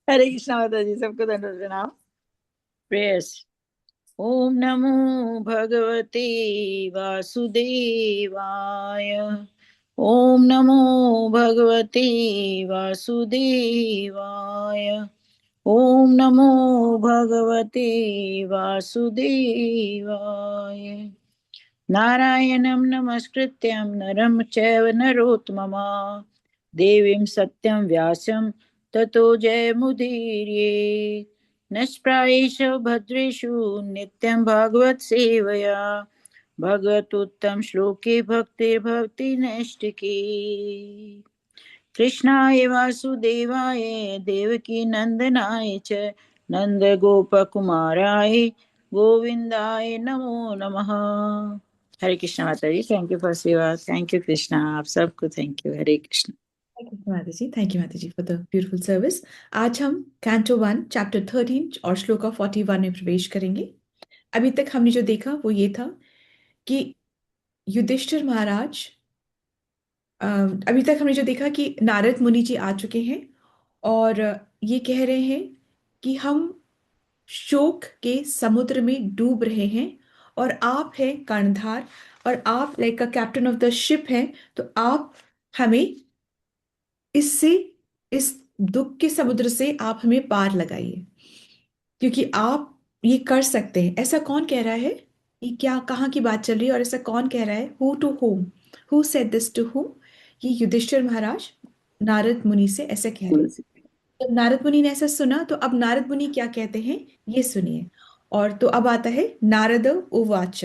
हरे कृष्णा माता जी, सबको दंडवत प्रणाम। प्रेयर्स। ओम नमो भगवते वासुदेवाय। ओम नमो भगवते वासुदेवाय। ओम नमो भगवते वासुदेवाय। नारायणं नमस्कृत्यं नरं चैव नरोत्तमः देवीं सत्यं व्यासं ततो जयमुदीरये। नष्प्रायेषु भद्रेषु नित्यं भागवत सेवया भगवतोत्तम श्लोके भक्तिर्भवति नैष्टिकी। कृष्णाय वासुदेवाय देवकी नंदनाय च नंद गोपकुमाराय गोविंदाय नमो नमः। हरे कृष्णा माता जी, थैंक यू फॉर सेवा। थैंक यू कृष्णा, आप सबको थैंक यू। हरे कृष्णा। माता जी, थैंक यू माता जी फॉर द ब्यूटीफुल सर्विस। आज हम कैंटो 1 चैप्टर 13 और श्लोका 41 में प्रवेश करेंगे। अभी तक हमने जो देखा वो ये था कि युधिष्ठिर महाराज, अभी तक हमने जो देखा कि नारद मुनि जी आ चुके हैं और ये कह रहे हैं कि हम शोक के समुद्र में डूब रहे हैं और आप हैं कर्णधार और आप like a captain of the ship हैं। तो आप हमें इससे, इस दुख के समुद्र से आप हमें पार लगाइए, क्योंकि आप ये कर सकते हैं। ऐसा कौन कह रहा है? ये क्या, कहाँ की बात चल रही है और ऐसा कौन कह रहा है? Who to whom? Who said this to whom? ये युधिष्ठिर महाराज नारद मुनि से ऐसे कह रहे हैं। जब नारद मुनि ने ऐसा सुना तो अब नारद मुनि क्या कहते हैं ये सुनिए। और तो अब आता है नारद उवाच।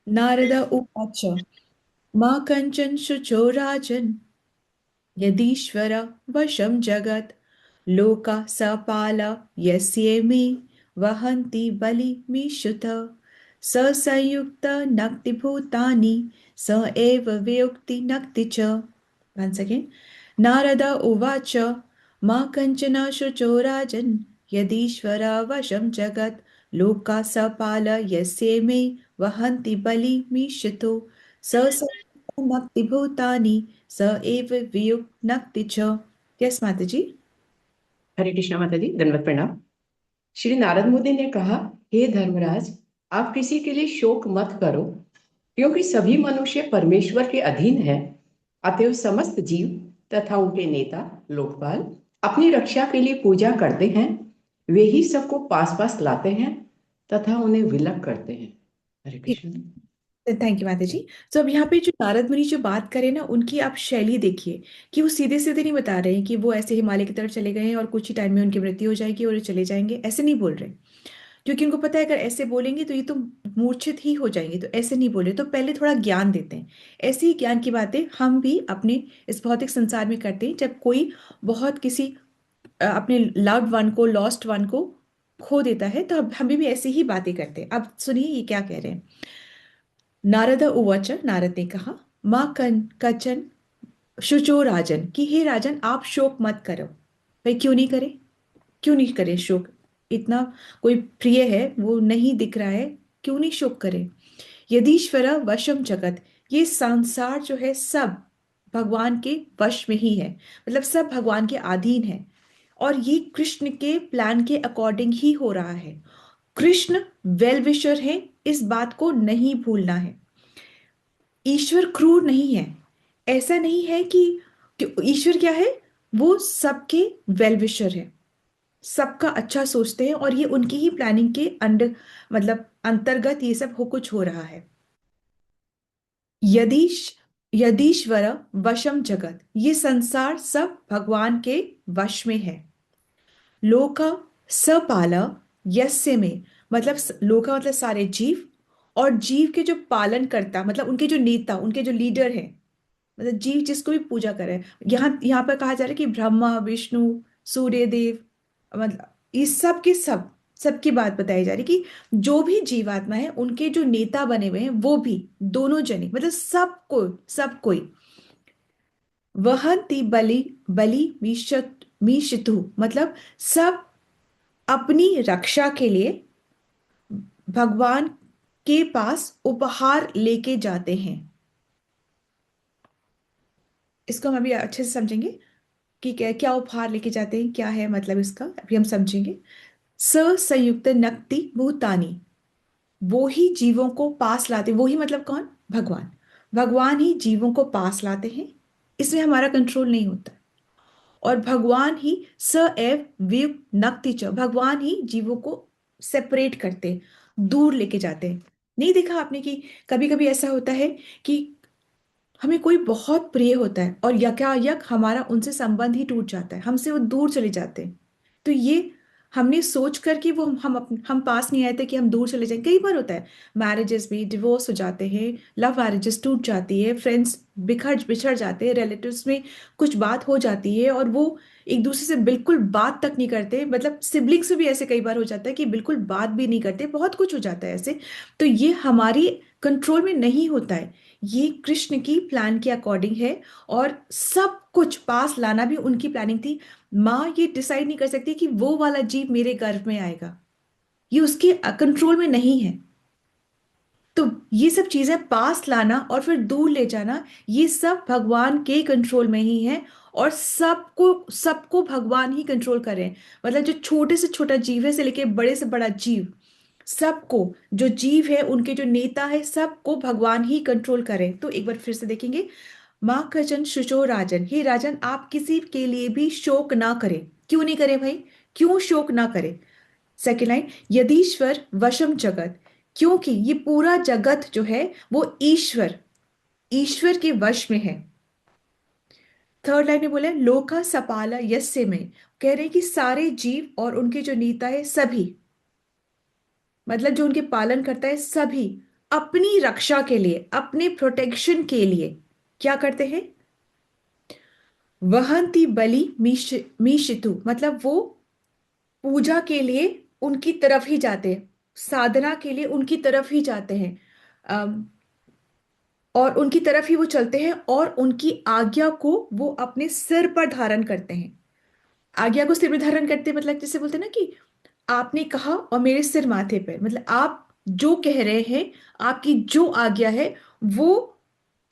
नारद उवाच माँ कंचन शुचो राजन यदीश्वर वशं जगत् लोका सपाल यस्येमे वहन्ति बलिमीशुत स संयुक्त नक्ति भूतानि स एव वियुक्ति नक्ति च। Once again, नारद उवाच मा कञ्चन शुचो राजन् यदीश्वर वशं जगत् लोका सपाल यस्येमे वहन्ति बलिमीशुतो स संयुक्त नक्ति भूतानि स एव वियुक्नक्ति च। यस माता जी। हरे कृष्णा माता जी, दंडवत प्रणाम। श्री नारद मुनि ने कहा, हे धर्मराज, आप किसी के लिए शोक मत करो, क्योंकि सभी मनुष्य परमेश्वर के अधीन हैं। अतएव समस्त जीव तथा उनके नेता लोकपाल अपनी रक्षा के लिए पूजा करते हैं। वे ही सबको पास पास लाते हैं तथा उन्हें विलग करते हैं। हरे कृष्ण। थैंक यू माता जी। तो अब यहाँ पे जो नारद मुनि जो बात करें ना, उनकी आप शैली देखिए कि वो सीधे सीधे नहीं बता रहे हैं कि वो ऐसे हिमालय की तरफ चले गए हैं और कुछ ही टाइम में उनकी मृत्यु हो जाएगी और ये चले जाएंगे, ऐसे नहीं बोल रहे। क्योंकि उनको पता है अगर ऐसे बोलेंगे तो ये तो मूर्छित ही हो जाएंगे, तो ऐसे नहीं बोले। तो पहले थोड़ा ज्ञान देते हैं। ऐसी ही ज्ञान की बातें हम भी अपने इस भौतिक संसार में करते हैं। जब कोई बहुत किसी अपने लव्ड वन को, लॉस्ट वन को खो देता है, तो अब हम भी ऐसी ही बातें करते हैं। अब सुनिए ये क्या कह रहे हैं। नारद उवाच, नारद ने कहा, माँ कचन शुचो राजन, कि हे राजन आप शोक मत करो। भाई क्यों नहीं करे? क्यों नहीं करे शोक? इतना कोई प्रिय है वो नहीं दिख रहा है, क्यों नहीं शोक करे? यदीश्वर वशम जगत, ये संसार जो है सब भगवान के वश में ही है, मतलब सब भगवान के अधीन है। और ये कृष्ण के प्लान के अकॉर्डिंग ही हो रहा है। कृष्ण वेल विशर है, इस बात को नहीं भूलना है। ईश्वर क्रूर नहीं है। ऐसा नहीं है कि ईश्वर क्या है, वो सबके वेल विशर है, सबका अच्छा सोचते हैं और ये उनकी ही प्लानिंग के अंडर, मतलब अंतर्गत ये सब हो कुछ हो रहा है। यदीश यदीश्वर वशम जगत, ये संसार सब भगवान के वश में है। लोका सपाला यस्य में, मतलब लोका मतलब सारे जीव, और जीव के जो पालन करता मतलब उनके जो नेता, उनके जो लीडर हैं, मतलब जीव जिसको भी पूजा करे। यहाँ यहाँ पर कहा जा रहा है कि ब्रह्मा विष्णु सूर्य देव, मतलब ये सब के सब, सबकी बात बताई जा रही है कि जो भी जीवात्मा है उनके जो नेता बने हुए हैं वो भी दोनों जने, मतलब सब कोई वहंती बलि बलि मीशितु, मतलब सब अपनी रक्षा के लिए भगवान के पास उपहार लेके जाते हैं। इसको हम अभी अच्छे से समझेंगे। कि क्या क्या उपहार लेके जाते हैं, क्या है मतलब इसका अभी हम समझेंगे। स संयुक्त नक्ति भूतानी, वो ही जीवों को पास लाते, वो ही मतलब कौन? भगवान। भगवान ही जीवों को पास लाते हैं, इसमें हमारा कंट्रोल नहीं होता। और भगवान ही स एव विव नक्ति च, भगवान ही जीवों को सेपरेट करते हैं, दूर लेके जाते हैं। नहीं देखा आपने कि कभी कभी ऐसा होता है कि हमें कोई बहुत प्रिय होता है और यकायक हमारा उनसे संबंध ही टूट जाता है, हमसे वो दूर चले जाते हैं। तो ये हमने सोच कर कि वो हम पास नहीं आए थे कि हम दूर चले जाएं, कई बार होता है। मैरिजेस भी डिवोर्स हो जाते हैं, लव मैरिजेस टूट जाती है, फ्रेंड्स बिखर बिछड़ जाते हैं, रिलेटिव्स में कुछ बात हो जाती है और वो एक दूसरे से बिल्कुल बात तक नहीं करते। मतलब सिबलिंग्स में भी ऐसे कई बार हो जाता है कि बिल्कुल बात भी नहीं करते, बहुत कुछ हो जाता है ऐसे। तो ये हमारी कंट्रोल में नहीं होता है, ये कृष्ण की प्लान के अकॉर्डिंग है। और सब कुछ पास लाना भी उनकी प्लानिंग थी। माँ ये डिसाइड नहीं कर सकती कि वो वाला जीव मेरे गर्भ में आएगा, ये उसके कंट्रोल में नहीं है। तो ये सब चीजें पास लाना और फिर दूर ले जाना, ये सब भगवान के कंट्रोल में ही है। और सबको सबको भगवान ही कंट्रोल कर रहे हैं। मतलब जो छोटे से छोटा जीव है से लेके बड़े से बड़ा जीव, सबको, जो जीव है उनके जो नेता है सबको भगवान ही कंट्रोल करें। तो एक बार फिर से देखेंगे। माँ कजन शुचो राजन, हे राजन आप किसी के लिए भी शोक ना करें। क्यों नहीं करें भाई? क्यों शोक ना करें? सेकेंड लाइन, यदीश्वर वशम जगत, क्योंकि ये पूरा जगत जो है वो ईश्वर ईश्वर के वश में है। थर्ड लाइन में बोले लोका सपाला यस्य में, कह रहे हैं कि सारे जीव और उनके जो नेता है सभी, मतलब जो उनके पालन करता है सभी, अपनी रक्षा के लिए, अपने प्रोटेक्शन के लिए क्या करते हैं? वहंती बलि मीशितु, मतलब वो पूजा के लिए उनकी तरफ ही जाते हैं, साधना के लिए उनकी तरफ ही जाते हैं। अम, और उनकी तरफ ही वो चलते हैं और उनकी आज्ञा को वो अपने सिर पर धारण करते हैं। आज्ञा को सिर पर धारण करते हैं मतलब जैसे बोलते हैं ना कि आपने कहा और मेरे सिर माथे पे, मतलब आप जो कह रहे हैं, आपकी जो आज्ञा है वो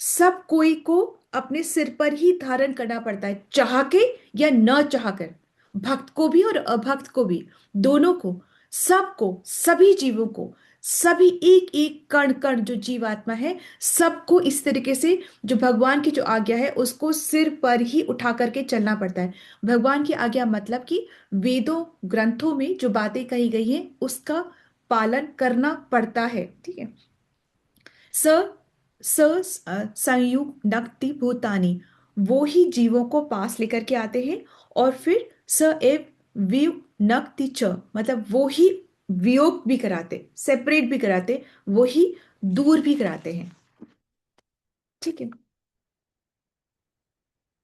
सब कोई को अपने सिर पर ही धारण करना पड़ता है, चाह के या न चाह कर। भक्त को भी और अभक्त को भी, दोनों को, सबको, सभी जीवों को, सभी एक एक कण कण जो जीवात्मा है सबको इस तरीके से जो भगवान की जो आज्ञा है उसको सिर पर ही उठा करके चलना पड़ता है। भगवान की आज्ञा मतलब कि वेदों ग्रंथों में जो बातें कही गई हैं उसका पालन करना पड़ता है। ठीक है। स स संयुग नक्ति भूतानी, वो ही जीवों को पास लेकर के आते हैं। और फिर स एव विव नक्ति च, मतलब वो ही वियोग भी कराते, सेपरेट भी कराते, वो ही दूर भी कराते हैं। ठीक है।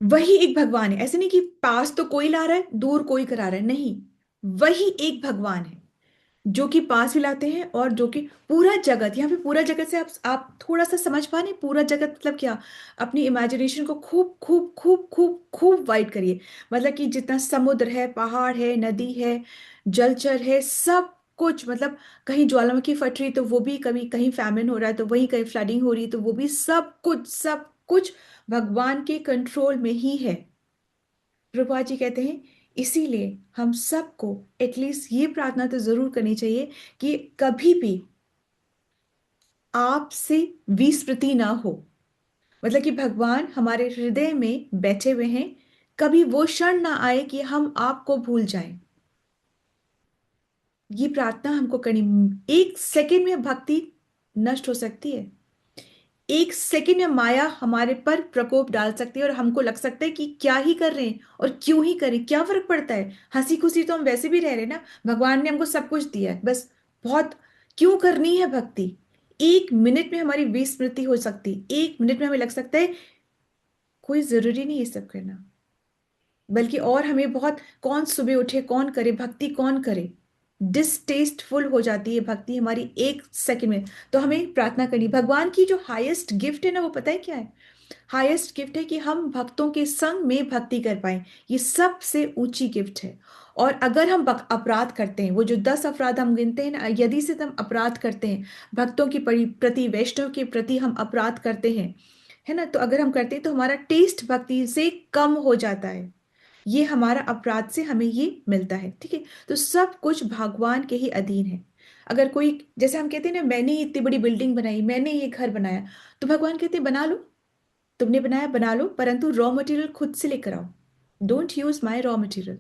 वही एक भगवान है, ऐसे नहीं कि पास तो कोई ला रहा है दूर कोई करा रहा है, नहीं। वही एक भगवान है जो कि पास भी लाते हैं और जो कि पूरा जगत, यहाँ पे पूरा जगत से आप थोड़ा सा समझ पा रहे हैं? पूरा जगत मतलब क्या? अपनी इमेजिनेशन को खूब खूब खूब खूब खूब वाइड करिए। मतलब कि जितना समुद्र है, पहाड़ है, नदी है, जलचर है, सब कुछ, मतलब कहीं ज्वालामुखी फट रही तो वो भी, कभी कहीं फैमिन हो रहा है तो वहीं, कहीं फ्लडिंग हो रही है तो वो भी, सब कुछ सब कुछ भगवान के कंट्रोल में ही है। प्रभुपा जी कहते हैं इसीलिए हम सबको एटलीस्ट ये प्रार्थना तो जरूर करनी चाहिए कि कभी भी आपसे विस्मृति ना हो। मतलब कि भगवान हमारे हृदय में बैठे हुए हैं, कभी वो क्षण ना आए कि हम आपको भूल जाएं। ये प्रार्थना हमको करनी। एक सेकंड में भक्ति नष्ट हो सकती है, एक सेकंड में माया हमारे पर प्रकोप डाल सकती है और हमको लग सकता है कि क्या ही कर रहे हैं और क्यों ही करें, क्या फर्क पड़ता है, हंसी खुशी तो हम वैसे भी रह रहे हैं ना, भगवान ने हमको सब कुछ दिया है, बस बहुत क्यों करनी है भक्ति? एक मिनट में हमारी विस्मृति हो सकती, एक मिनट में हमें लग सकता है कोई जरूरी नहीं ये सब करना। बल्कि और हमें बहुत, कौन सुबह उठे कौन करे भक्ति, कौन करे, डिसटेस्टफुल हो जाती है भक्ति हमारी एक सेकंड में। तो हमें प्रार्थना करनी, भगवान की जो हाईएस्ट गिफ्ट है ना वो पता है क्या है? हाईएस्ट गिफ्ट है कि हम भक्तों के संग में भक्ति कर पाए, ये सबसे ऊंची गिफ्ट है। और अगर हम अपराध करते हैं, वो जो 10 अपराध हम गिनते हैं ना, यदि से हम अपराध करते हैं, भक्तों के प्रति, वैष्णव के प्रति हम अपराध करते हैं, है ना, तो अगर हम करते हैं तो हमारा टेस्ट भक्ति से कम हो जाता है। ये हमारा अपराध से हमें ये मिलता है, ठीक है। तो सब कुछ भगवान के ही अधीन है। अगर कोई, जैसे हम कहते हैं ना, मैंने ये इतनी बड़ी बिल्डिंग बनाई, मैंने ये घर बनाया, तो भगवान कहते हैं बना लो, तुमने बनाया बना लो, परंतु रॉ मटेरियल खुद से लेकर आओ। Don't use my raw material.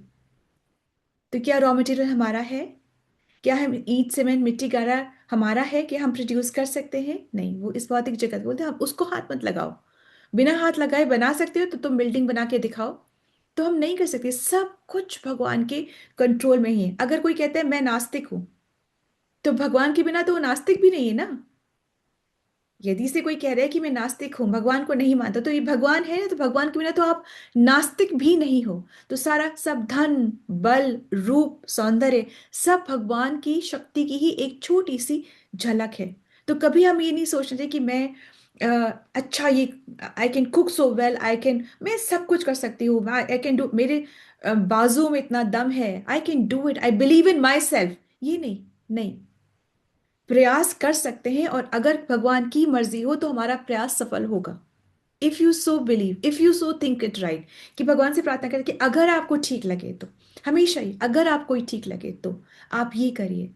तो क्या रॉ मटेरियल हमारा है? क्या हम ईंट सीमेंट मिट्टी गारा हमारा है कि हम प्रोड्यूस कर सकते हैं? नहीं, वो इस भौतिक जगत बोलते हैं, हम उसको हाथ मत लगाओ। बिना हाथ लगाए बना सकते हो तो तुम बिल्डिंग बना के दिखाओ। तो हम नहीं कर सकते, सब कुछ भगवान के कंट्रोल में ही है। अगर कोई कहता है मैं नास्तिक हूं, तो भगवान के बिना तो वो नास्तिक भी नहीं है ना। यदि से कोई कह रहा है कि मैं नास्तिक हूं, भगवान को नहीं मानता, तो ये भगवान है ना, तो भगवान के बिना तो आप नास्तिक भी नहीं हो। तो सारा सब धन, बल, रूप, सौंदर्य, सब भगवान की शक्ति की ही एक छोटी सी झलक है। तो कभी हम ये नहीं सोचना चाहिए कि मैं अच्छा, ये I can cook so well, I can, मैं सब कुछ कर सकती हूँ, आई कैन डू, मेरे बाजुओं में इतना दम है, I can do it, I believe in my self. ये नहीं, नहीं, प्रयास कर सकते हैं, और अगर भगवान की मर्जी हो तो हमारा प्रयास सफल होगा। If you so believe, if you so think it right, कि भगवान से प्रार्थना करें कि अगर आपको ठीक लगे तो, हमेशा ही अगर आपको ही ठीक लगे तो आप ये करिए,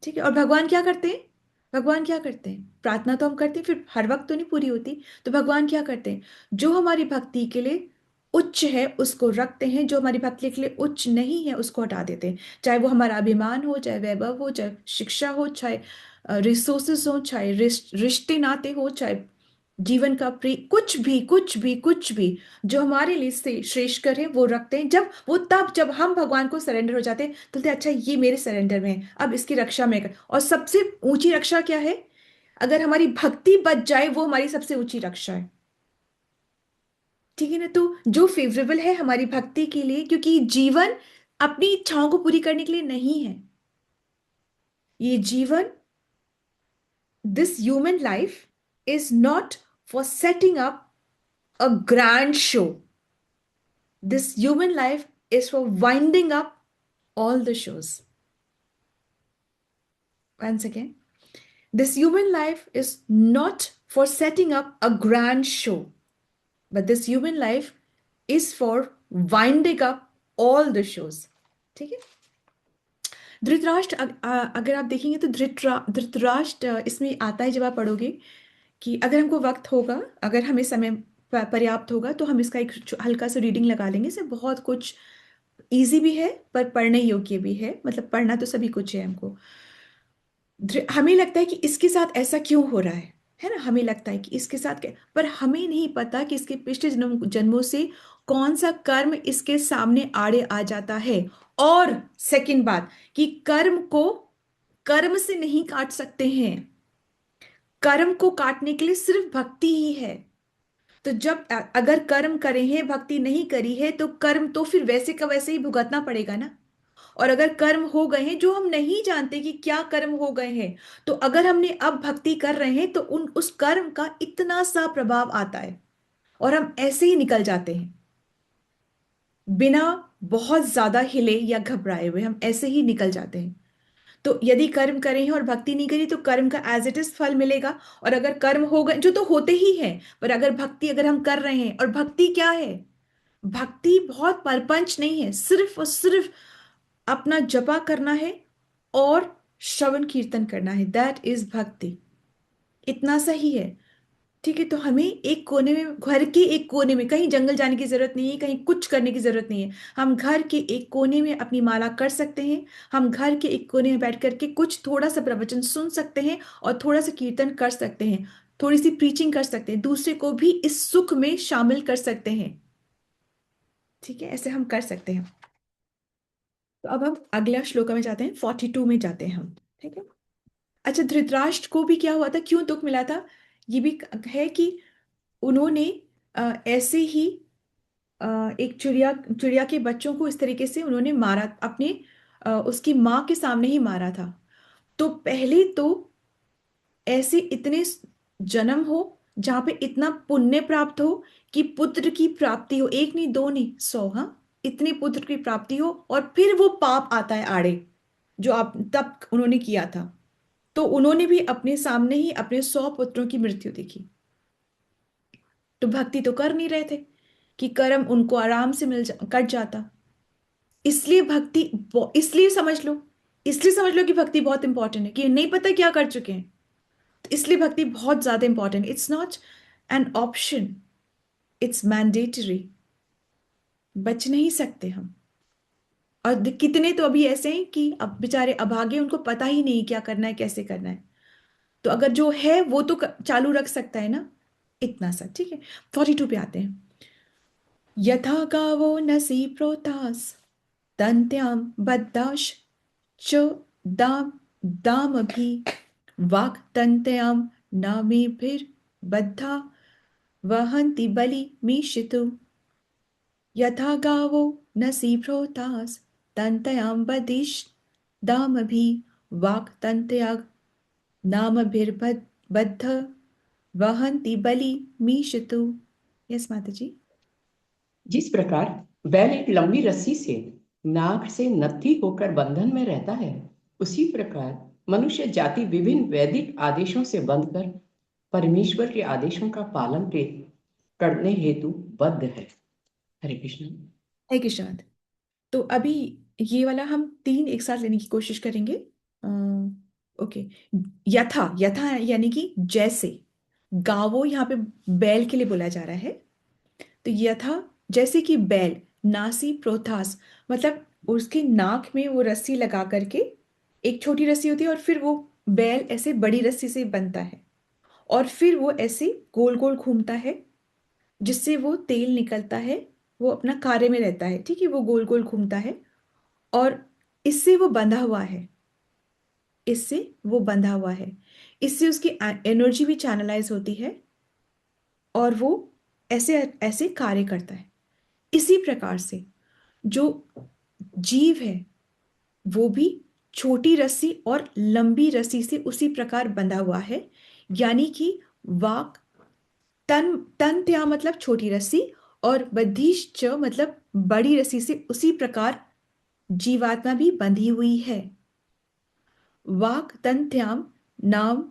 ठीक है। और भगवान क्या करते हैं? भगवान क्या करते हैं? प्रार्थना तो हम करते हैं, फिर हर वक्त तो नहीं पूरी होती। तो भगवान क्या करते हैं? जो हमारी भक्ति के लिए उच्च है उसको रखते हैं, जो हमारी भक्ति के लिए उच्च नहीं है उसको हटा देते हैं। चाहे वो हमारा अभिमान हो, चाहे वैभव हो, चाहे शिक्षा हो, चाहे रिसोर्सेस हो, चाहे रिश्ते नाते हो, चाहे जीवन का प्रिय, कुछ भी कुछ भी कुछ भी जो हमारे लिए से श्रेष्ठ कर है वो रखते हैं। जब वो, तब जब हम भगवान को सरेंडर हो जाते हैं तो बोलते हैं, अच्छा ये मेरे सरेंडर में है, अब इसकी रक्षा मैं कर। और सबसे ऊंची रक्षा क्या है? अगर हमारी भक्ति बच जाए, वो हमारी सबसे ऊंची रक्षा है, ठीक है ना। तो जो फेवरेबल है हमारी भक्ति के लिए, क्योंकि जीवन अपनी इच्छाओं को पूरी करने के लिए नहीं है। ये जीवन, this human life is not for setting up a grand show. This human life is for winding up all the shows. Once again, this human life is not for setting up a grand show, but this human life is for winding up all the shows. ठीक है। धृतराष्ट्र, अगर आप देखेंगे तो धृतराष्ट्र इसमें आता है, जब आप पढ़ोगे कि अगर हमको वक्त होगा, अगर हमें समय पर्याप्त होगा, तो हम इसका एक हल्का सा रीडिंग लगा लेंगे। इससे बहुत कुछ इजी भी है पर पढ़ने योग्य भी है, मतलब पढ़ना तो सभी कुछ है हमको। हमें लगता है कि इसके साथ ऐसा क्यों हो रहा है ना, हमें लगता है कि इसके साथ क्या, पर हमें नहीं पता कि इसके पिछले जन्मों से कौन सा कर्म इसके सामने आड़े आ जाता है। और सेकंड बात, कि कर्म को कर्म से नहीं काट सकते हैं। कर्म को काटने के लिए सिर्फ भक्ति ही है। तो जब अगर कर्म करे हैं, भक्ति नहीं करी है, तो कर्म तो फिर वैसे का वैसे ही भुगतना पड़ेगा ना। और अगर कर्म हो गए हैं जो हम नहीं जानते कि क्या कर्म हो गए हैं, तो अगर हमने अब भक्ति कर रहे हैं तो उस कर्म का इतना सा प्रभाव आता है, और हम ऐसे ही निकल जाते हैं, बिना बहुत ज्यादा हिले या घबराए हुए हम ऐसे ही निकल जाते हैं। तो यदि कर्म करें हैं और भक्ति नहीं करी, तो कर्म का एज इट इज फल मिलेगा। और अगर कर्म हो गए, जो तो होते ही है, पर अगर भक्ति अगर हम कर रहे हैं, और भक्ति क्या है? भक्ति बहुत परपंच नहीं है, सिर्फ और सिर्फ अपना जपा करना है और श्रवण कीर्तन करना है, दैट इज भक्ति। इतना सही है, ठीक है। तो हमें एक कोने में, घर के एक कोने में, कहीं जंगल जाने की जरूरत नहीं है, कहीं कुछ करने की जरूरत नहीं है। हम घर के एक कोने में अपनी माला कर सकते हैं। हम घर के एक कोने में बैठ करके कुछ थोड़ा सा प्रवचन सुन सकते हैं, और थोड़ा सा कीर्तन कर सकते हैं, थोड़ी सी प्रीचिंग कर सकते हैं, दूसरे को भी इस सुख में शामिल कर सकते हैं, ठीक है। ऐसे हम कर सकते हैं। तो अब हम अगला श्लोक में जाते हैं, 42 में जाते हैं हम, ठीक है। अच्छा, धृतराष्ट्र को भी क्या हुआ था, क्यों दुख मिला था? ये भी है कि उन्होंने ऐसे ही एक चिड़िया चिड़िया के बच्चों को इस तरीके से उन्होंने मारा, अपने उसकी माँ के सामने ही मारा था। तो पहले तो ऐसे इतने जन्म हो जहां पे इतना पुण्य प्राप्त हो कि पुत्र की प्राप्ति हो, एक नहीं दो नहीं 100, हाँ, इतने पुत्र की प्राप्ति हो, और फिर वो पाप आता है आड़े, जो आप तब उन्होंने किया था। तो उन्होंने भी अपने सामने ही अपने 100 पुत्रों की मृत्यु देखी। तो भक्ति तो कर नहीं रहे थे, कि कर्म उनको आराम से कट जाता। इसलिए भक्ति इसलिए समझ लो कि भक्ति बहुत इंपॉर्टेंट है, कि नहीं पता क्या कर चुके हैं, तो इसलिए भक्ति बहुत ज्यादा important. It's not an option, it's mandatory. बच नहीं सकते हम। और कितने तो अभी ऐसे हैं कि अब बेचारे अभागे, उनको पता ही नहीं क्या करना है, कैसे करना है। तो अगर जो है वो तो चालू रख सकता है ना, इतना सा। ठीक है, 42 पे आते हैं। यथा गावो नसी प्रोतास दंत्याम बद्दाश च दाम दाम भी वाक तंत्याम नामी फिर बद्धा वहन्ति बलि मीशितु। यथा गावो नसी प्रोतास तंत्यां बदिश दाम भी वाक तंत्या नाम फिर बद्ध वहन्ति बलि मीशितु। यस माता जी। जिस प्रकार बैल एक लंबी रस्सी से नाक से नत्थी होकर बंधन में रहता है, उसी प्रकार मनुष्य जाति विभिन्न वैदिक आदेशों से बंधकर परमेश्वर के आदेशों का पालन करने हेतु बद्ध है। हरे कृष्ण। है किशांत। तो अभी ये वाला हम 3 एक साथ लेने की कोशिश करेंगे। ओके। यथा, यथा यानी कि जैसे। गावो यहाँ पे बैल के लिए बोला जा रहा है। तो यथा जैसे कि बैल, नासी प्रोथास मतलब उसके नाक में वो रस्सी लगा करके, एक छोटी रस्सी होती है और फिर वो बैल ऐसे बड़ी रस्सी से बनता है, और फिर वो ऐसे गोल गोल घूमता है, जिससे वो तेल निकलता है। वो अपना कार्य में रहता है, ठीक है, वो गोल गोल घूमता है, और इससे वो बंधा हुआ है। इससे वो बंधा हुआ है, इससे उसकी एनर्जी भी चैनलाइज होती है, और वो ऐसे ऐसे कार्य करता है। इसी प्रकार से जो जीव है वो भी छोटी रस्सी और लंबी रस्सी से उसी प्रकार बंधा हुआ है। यानी कि वाक तन तन त्या मतलब छोटी रस्सी, और बद्धीश च मतलब बड़ी रस्सी से उसी प्रकार जीवात्मा भी बंधी हुई है। वाक तंत्याम नाम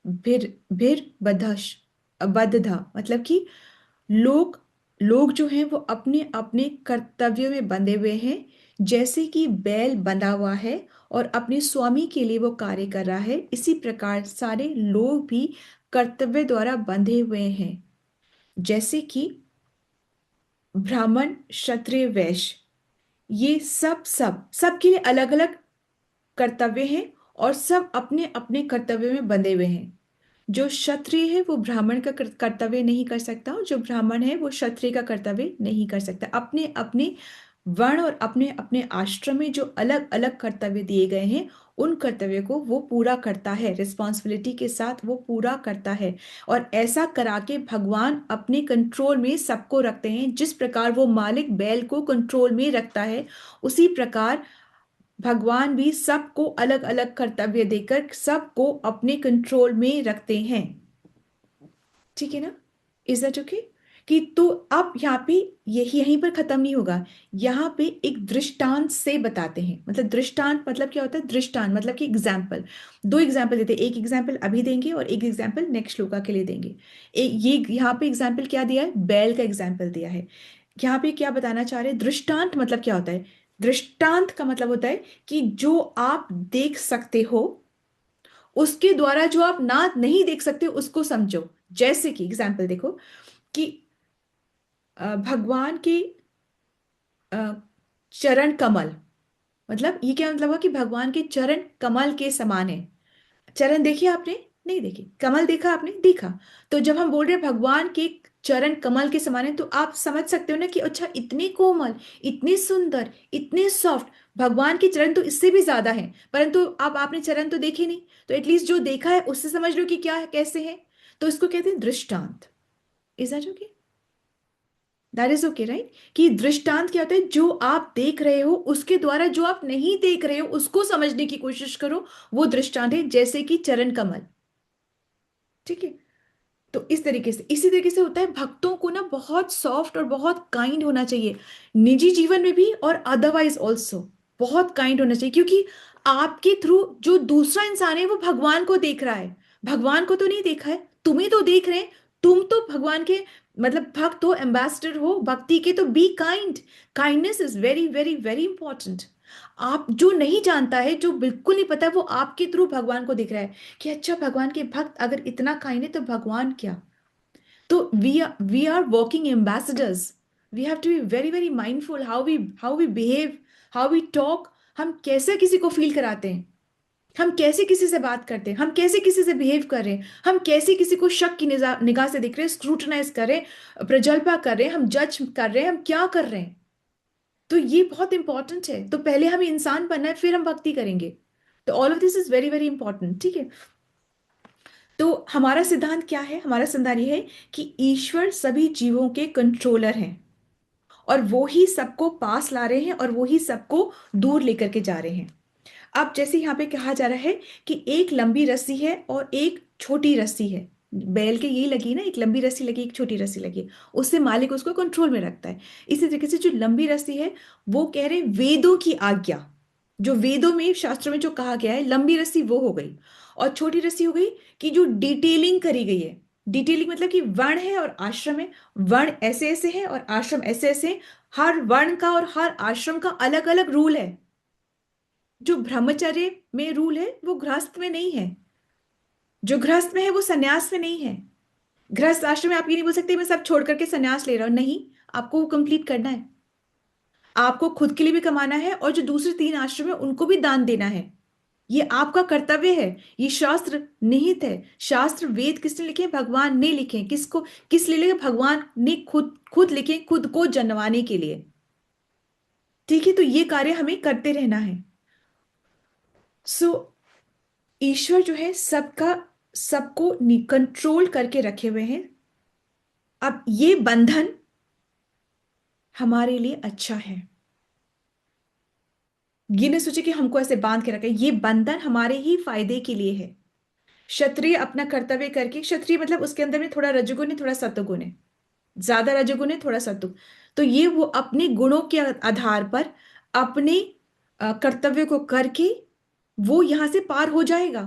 भिर भिर बधश बद्धधा मतलब कि लोग लोग जो हैं वो अपने अपने कर्तव्यों में बंधे हुए हैं। जैसे कि बैल बंधा हुआ है और अपने स्वामी के लिए वो कार्य कर रहा है, इसी प्रकार सारे लोग भी कर्तव्य द्वारा बंधे हुए हैं। जैसे कि ब्राह्मण, क्षत्रिय, वैश्य, ये सबके लिए अलग अलग कर्तव्य हैं, और सब अपने अपने कर्तव्य में बंधे हुए हैं। जो क्षत्रिय है वो ब्राह्मण का कर्तव्य नहीं कर सकता, और जो ब्राह्मण है वो क्षत्रिय का कर्तव्य नहीं कर सकता। अपने अपने वर्ण और अपने अपने आश्रम में जो अलग अलग कर्तव्य दिए गए हैं, उन कर्तव्य को वो पूरा करता है, रिस्पॉन्सिबिलिटी के साथ वो पूरा करता है। और ऐसा करा के भगवान अपने कंट्रोल में सबको रखते हैं। जिस प्रकार वो मालिक बैल को कंट्रोल में रखता है, उसी प्रकार भगवान भी सबको अलग अलग कर्तव्य देकर सबको अपने कंट्रोल में रखते हैं। ठीक है ना? Is that okay? कि तो अब यहाँ पे यही यहीं पर खत्म नहीं होगा। यहाँ पे एक दृष्टांत से बताते हैं। मतलब दृष्टांत मतलब क्या होता है? दृष्टांत मतलब कि एग्जाम्पल। 2 एग्जाम्पल देते हैं, एक एग्जाम्पल अभी देंगे और एक एग्जाम्पल नेक्स्ट श्लोका के लिए देंगे। ये यहाँ पे एग्जाम्पल क्या दिया है? बैल का एग्जाम्पल दिया है। यहाँ पे क्या बताना चाह रहे हैं? दृष्टांत मतलब क्या होता है? दृष्टांत का मतलब होता है कि जो आप देख सकते हो उसके द्वारा जो आप ना नहीं देख सकते उसको समझो। जैसे कि एग्जाम्पल देखो कि भगवान के अ, चरण कमल, मतलब ये क्या मतलब हुआ कि भगवान के चरण कमल के समान है। चरण देखे आपने? नहीं देखे। कमल देखा आपने? देखा। तो जब हम बोल रहे हैं भगवान के चरण कमल के समान है, तो आप समझ सकते हो ना कि अच्छा, इतने कोमल, इतने सुंदर, इतने सॉफ्ट भगवान के चरण तो इससे भी ज्यादा हैं। परंतु अब आपने चरण तो देखे नहीं, तो एटलीस्ट जो देखा है उससे समझ लो कि क्या है, कैसे है। तो इसको कहते हैं दृष्टांत। Is that okay? That is okay, right? कि दृष्टांत क्या होता है? जो आप देख रहे हो उसके द्वारा जो आप नहीं देख रहे हो उसको समझने की कोशिश करो, वो दृष्टांत है। जैसे कि चरण कमल। ठीक है? तो इस तरीके से, इसी तरीके से होता है। भक्तों को ना बहुत सॉफ्ट और बहुत काइंड होना चाहिए, निजी जीवन में भी और अदरवाइज ऑल्सो बहुत काइंड होना चाहिए। क्योंकि आपके थ्रू जो दूसरा इंसान है वो भगवान को देख रहा है, भगवान को तो नहीं देखा है, तुम्हें तो देख रहे हैं। तुम तो भगवान के मतलब भक्त हो, एम्बेसडर हो भक्ति के, तो be kind. Kindness is very very very important. आप जो नहीं जानता है, जो बिल्कुल नहीं पता है, वो आपके थ्रू भगवान को दिख रहा है कि अच्छा भगवान के भक्त अगर इतना काइंड है तो भगवान क्या। तो we are walking ambassadors. We have to be very very mindful how we behave, how we talk. हम कैसे किसी को फील कराते हैं, हम कैसे किसी से बात करते हैं, हम कैसे किसी से बिहेव कर रहे हैं, हम कैसे किसी को शक की निगाह से देख रहे हैं, स्क्रूटनाइज कर रहे हैं, प्रजल्पा कर रहे हैं, हम जज कर रहे हैं, हम क्या कर रहे हैं। तो ये बहुत इंपॉर्टेंट है। तो पहले हमें इंसान बनना है, फिर हम भक्ति करेंगे। तो all of this is very very important, ठीक है। तो हमारा सिद्धांत क्या है? हमारा सिद्धांत ये है कि ईश्वर सभी जीवों के कंट्रोलर हैं, और वो ही सबको पास ला रहे हैं, और वो ही सबको दूर लेकर के जा रहे हैं। अब जैसे यहाँ पे कहा जा रहा है कि एक लंबी रस्सी है और एक छोटी रस्सी है। बैल के यही लगी ना, एक लंबी रस्सी लगी, एक छोटी रस्सी लगी, उससे मालिक उसको कंट्रोल में रखता है। इसी तरीके से जो लंबी रस्सी है, वो कह रहे वेदों की आज्ञा, जो वेदों में शास्त्रों में जो कहा गया है, लंबी रस्सी वो हो गई। और छोटी रस्सी हो गई कि जो डिटेलिंग करी गई है। डिटेलिंग मतलब कि वर्ण है और आश्रम है, वर्ण ऐसे ऐसे है और आश्रम ऐसे ऐसे हैं। हर वर्ण का और हर आश्रम का अलग अलग रूल है। जो ब्रह्मचर्य में रूल है वो गृहस्थ में नहीं है, जो गृहस्थ में है वो सन्यास में नहीं है। गृहस्थ आश्रम में आप ये नहीं बोल सकते मैं सब छोड़ करके सन्यास ले रहा हूं, नहीं। आपको वो कंप्लीट करना है। आपको खुद के लिए भी कमाना है, और जो दूसरे 3 आश्रम है उनको भी दान देना है। ये आपका कर्तव्य है। ये शास्त्र निहित है। शास्त्र वेद किसने लिखे हैं? भगवान ने लिखे हैं। किसको, किस लिए लिखे? भगवान ने खुद खुद लिखे, खुद को जन्माने के लिए। ठीक है, तो ये कार्य हमें करते रहना है। सो ईश्वर जो है सबका, सबको कंट्रोल करके रखे हुए हैं। अब ये बंधन हमारे लिए अच्छा है। ये नहीं सोचे कि हमको ऐसे बांध के रखे, ये बंधन हमारे ही फायदे के लिए है। क्षत्रिय अपना कर्तव्य करके, क्षत्रिय मतलब उसके अंदर में थोड़ा रजोगुण है, थोड़ा सत्वगुण है, ज्यादा रजोगुण है, थोड़ा सत्व। तो ये वो अपने गुणों के आधार पर अपने कर्तव्य को करके वो यहां से पार हो जाएगा।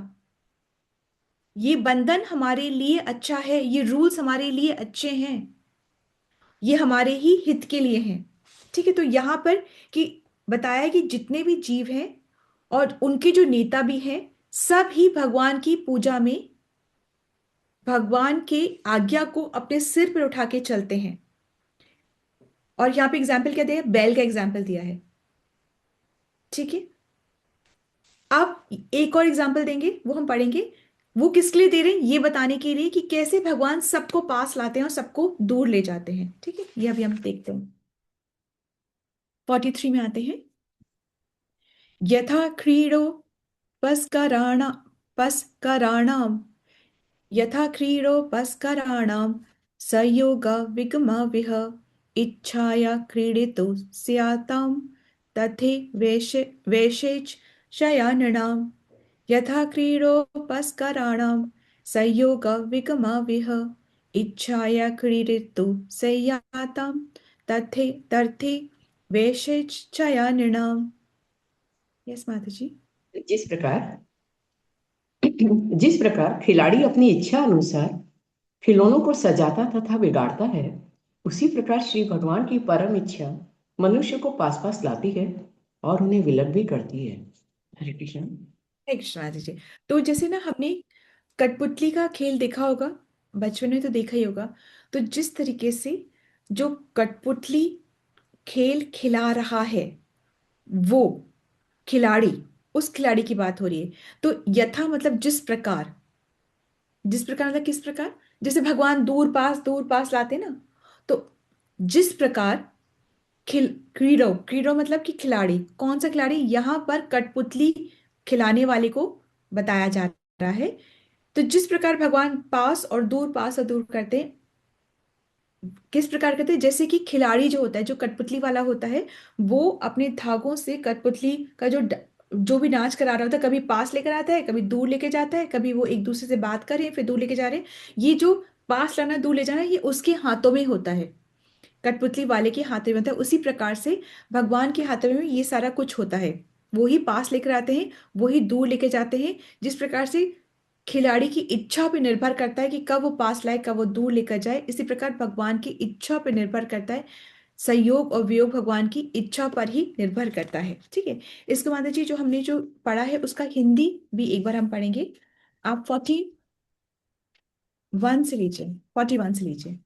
ये बंधन हमारे लिए अच्छा है, ये रूल्स हमारे लिए अच्छे हैं, ये हमारे ही हित के लिए हैं। ठीक है, तो यहां पर कि बताया है कि जितने भी जीव हैं और उनके जो नेता भी हैं, सब ही भगवान की पूजा में भगवान के आज्ञा को अपने सिर पर उठा के चलते हैं। और यहां पे एग्जाम्पल क्या दिया है? बैल का एग्जाम्पल दिया है। ठीक है, अब एक और एग्जाम्पल देंगे, वो हम पढ़ेंगे। वो किसके लिए दे रहे हैं? ये बताने के लिए कि कैसे भगवान सबको पास लाते हैं और सबको दूर ले जाते हैं। ठीक है, ये अभी हम देखते हैं। 43 में आते हैं। यथा क्रीडो पस्कराणा पस्कराणाम, यथा क्रीडोपस्कराणां संयोगविगमविह इच्छाया क्रीडितुं स्यातां तथे वेशेच शयाननां। यथा क्रीडोपस्कराणां संयोगविगमविह इच्छाया क्रीडितुं स्यातां तथे वेशेच शयाननां। यस माता जी। जिस प्रकार खिलाड़ी अपनी इच्छा अनुसार खिलौनों को सजाता तथा बिगाड़ता है, उसी प्रकार श्री भगवान की परम इच्छा मनुष्य को पास पास लाती है और उन्हें विलग भी करती है। हरे कृष्ण। हरे कृष्ण माता जी। तो जैसे ना हमने कठपुतली का खेल देखा होगा, बचपन में तो देखा ही होगा। तो जिस तरीके से जो कठपुतली खेल खिला रहा है, वो खिलाड़ी, उस खिलाड़ी की बात हो रही है। तो यथा मतलब जिस प्रकार, जिस प्रकार मतलब किस प्रकार? जैसे भगवान दूर पास लाते ना, तो जिस प्रकार क्रीडो, क्रीडो मतलब कि खिलाड़ी, कौन सा खिलाड़ी? यहाँ पर कठपुतली खिलाने वाले को बताया जा रहा है। तो जिस प्रकार भगवान पास और दूर करते हैं, किस प्रकार करते हैं? जैसे कि खिलाड़ी जो होता है, जो कठपुतली वाला होता है, वो अपने धागों से कठपुतली का जो भी नाच करा रहा होता है, कभी पास लेकर आता है, कभी दूर लेके जाता है, कभी वो एक दूसरे से बात कर रहे हैं फिर दूर लेके जा रहे हैं। ये जो पास लाना दूर ले जाना, ये उसके हाथों में होता है, कठपुतली वाले के हाथों में होता है। उसी प्रकार से भगवान के हाथों में ये सारा कुछ होता है। वो ही पास लेकर आते हैं, वो ही दूर लेके जाते हैं। जिस प्रकार से खिलाड़ी की इच्छा पे निर्भर करता है कि कब वो पास लाए, कब वो दूर लेकर जाए। इसी प्रकार भगवान की इच्छा पे निर्भर करता है, संयोग और वियोग भगवान की इच्छा पर ही निर्भर करता है। ठीक है। इसके बाद जी जो हमने जो पढ़ा है उसका हिंदी भी एक बार हम पढ़ेंगे। आप 41 से लीजिए, 41 से लीजिए।